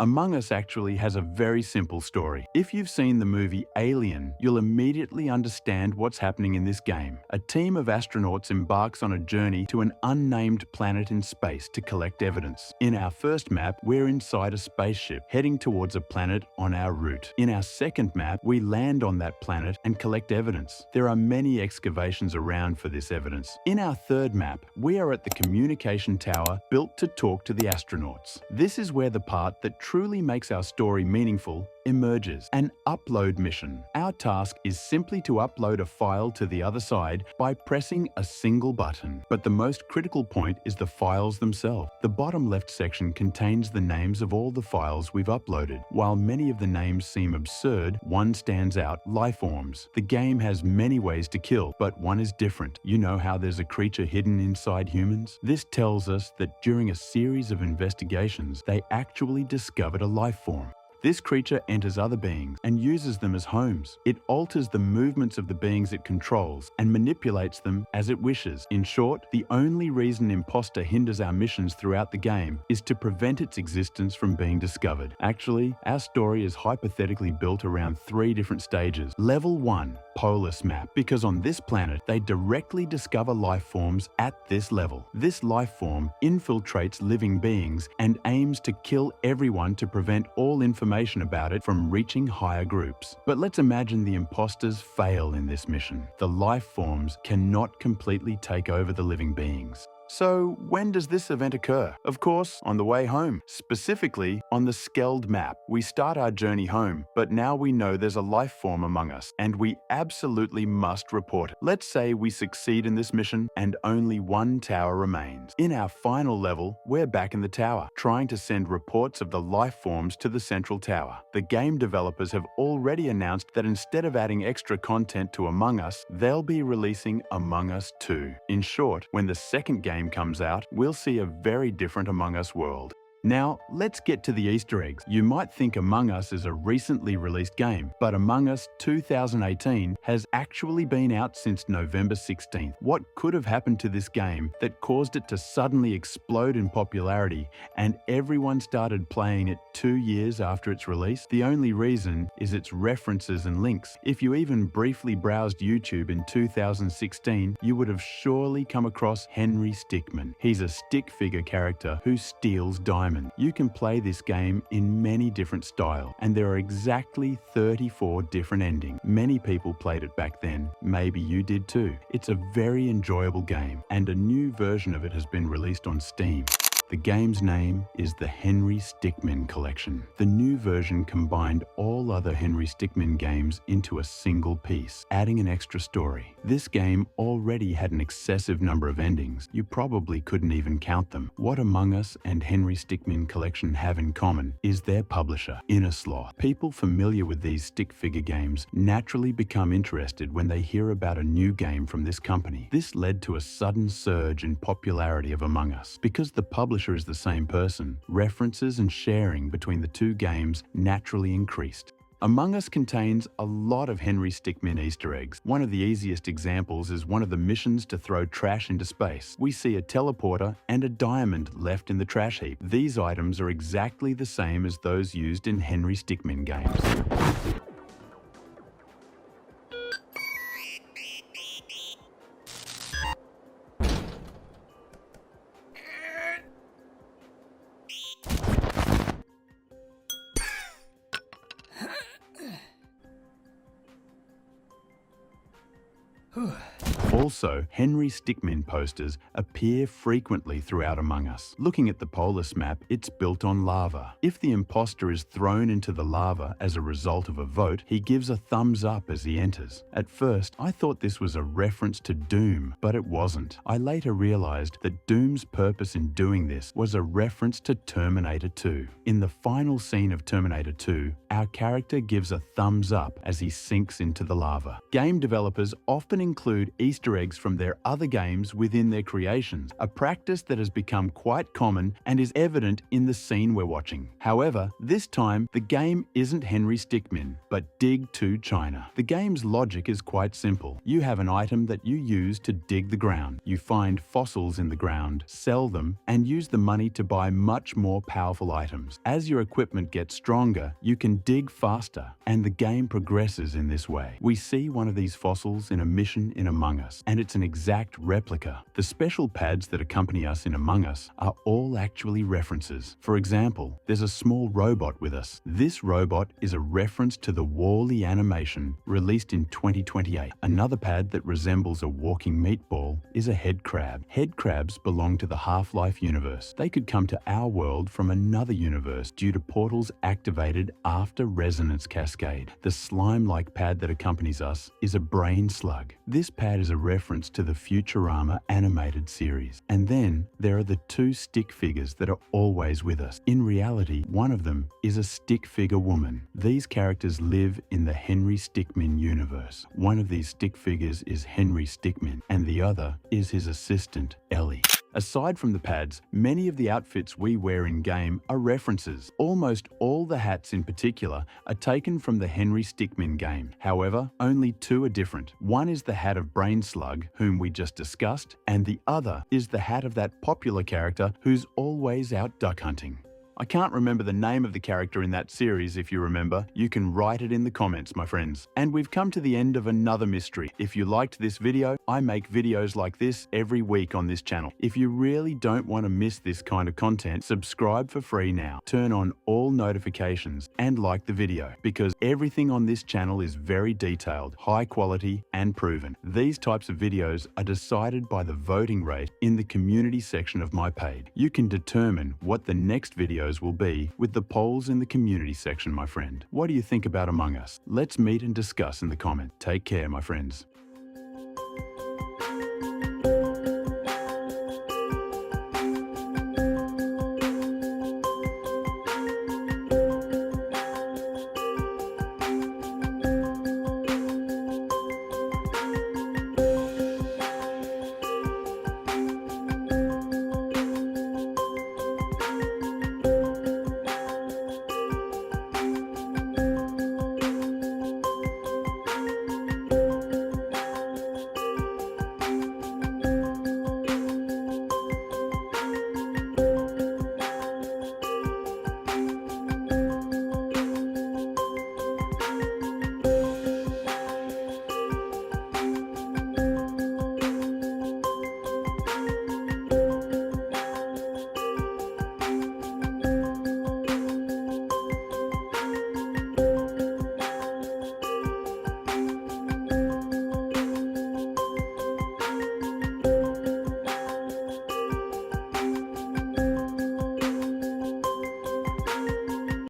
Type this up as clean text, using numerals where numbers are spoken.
Among Us actually has a very simple story. If you've seen the movie Alien, you'll immediately understand what's happening in this game. A team of astronauts embarks on a journey to an unnamed planet in space to collect evidence. In our first map, we're inside a spaceship, heading towards a planet on our route. In our second map, we land on that planet and collect evidence. There are many excavations around for this evidence. In our third map, we are at the communication tower built to talk to the astronauts. This is where the part that truly makes our story meaningful emerges. An upload mission. Our task is simply to upload a file to the other side by pressing a single button. But the most critical point is the files themselves. The bottom left section contains the names of all the files we've uploaded. While many of the names seem absurd, one stands out: Lifeforms. The game has many ways to kill, but one is different. You know how there's a creature hidden inside humans? This tells us that during a series of investigations, they actually discovered a life form. This creature enters other beings and uses them as homes. It alters the movements of the beings it controls and manipulates them as it wishes. In short, the only reason Imposter hinders our missions throughout the game is to prevent its existence from being discovered. Actually, our story is hypothetically built around 3 different stages. Level 1, Polus map, because on this planet, they directly discover life forms at this level. This life form infiltrates living beings and aims to kill everyone to prevent all information about it from reaching higher groups. But let's imagine the imposters fail in this mission. The life forms cannot completely take over the living beings. So when does this event occur? Of course, on the way home, specifically on the Skeld map. We start our journey home, but now we know there's a life form among us, and we absolutely must report it. Let's say we succeed in this mission and only one tower remains. In our final level, we're back in the tower, trying to send reports of the life forms to the central tower. The game developers have already announced that instead of adding extra content to Among Us, they'll be releasing Among Us 2. In short, when the second game comes out, we'll see a very different Among Us world. Now, let's get to the Easter eggs. You might think Among Us is a recently released game, but Among Us 2018 has actually been out since November 16th. What could have happened to this game that caused it to suddenly explode in popularity and everyone started playing it 2 years after its release? The only reason is its references and links. If you even briefly browsed YouTube in 2016, you would have surely come across Henry Stickmin. He's a stick figure character who steals diamonds. You can play this game in many different styles, and there are exactly 34 different endings. Many people played it back then, maybe you did too. It's a very enjoyable game, and a new version of it has been released on Steam. The game's name is the Henry Stickmin Collection. The new version combined all other Henry Stickmin games into a single piece, adding an extra story. This game already had an excessive number of endings. You probably couldn't even count them. What Among Us and Henry Stickmin Collection have in common is their publisher, Innersloth. People familiar with these stick figure games naturally become interested when they hear about a new game from this company. This led to a sudden surge in popularity of Among Us. Because the publisher is the same person, references and sharing between the two games naturally increased. Among Us contains a lot of Henry Stickmin Easter eggs. One of the easiest examples is one of the missions to throw trash into space. We see a teleporter and a diamond left in the trash heap. These items are exactly the same as those used in Henry Stickmin games. Also, Henry Stickmin posters appear frequently throughout Among Us. Looking at the Polus map, it's built on lava. If the imposter is thrown into the lava as a result of a vote, he gives a thumbs up as he enters. At first, I thought this was a reference to Doom, but it wasn't. I later realized that Doom's purpose in doing this was a reference to Terminator 2. In the final scene of Terminator 2, our character gives a thumbs up as he sinks into the lava. Game developers often include Easter Easter eggs from their other games within their creations, a practice that has become quite common and is evident in the scene we're watching. However, this time, the game isn't Henry Stickmin, but Dig to China. The game's logic is quite simple. You have an item that you use to dig the ground. You find fossils in the ground, sell them, and use the money to buy much more powerful items. As your equipment gets stronger, you can dig faster, and the game progresses in this way. We see one of these fossils in a mission in Among Us, and it's an exact replica. The special pads that accompany us in Among Us are all actually references. For example, there's a small robot with us. This robot is a reference to the Wall-E animation released in 2028. Another pad that resembles a walking meatball is a head crab. Head crabs belong to the Half-Life universe. They could come to our world from another universe due to portals activated after Resonance Cascade. The slime-like pad that accompanies us is a brain slug. This pad is a reference to the Futurama animated series. And then there are the two stick figures that are always with us. In reality, one of them is a stick figure woman. These characters live in the Henry Stickmin universe. One of these stick figures is Henry Stickmin, and the other is his assistant, Ellie. Aside from the pads, many of the outfits we wear in-game are references. Almost all the hats in particular are taken from the Henry Stickmin game. However, only two are different. One is the hat of Brain Slug, whom we just discussed, and the other is the hat of that popular character who's always out duck hunting. I can't remember the name of the character in that series. If you remember, you can write it in the comments, my friends. And we've come to the end of another mystery. If you liked this video, I make videos like this every week on this channel. If you really don't want to miss this kind of content, subscribe for free now. Turn on all notifications and like the video, because everything on this channel is very detailed, high quality, and proven. These types of videos are decided by the voting rate in the community section of my page. You can determine what the next video will be with the polls in the community section, my friend. What do you think about Among Us? Let's meet and discuss in the comment. Take care, my friends.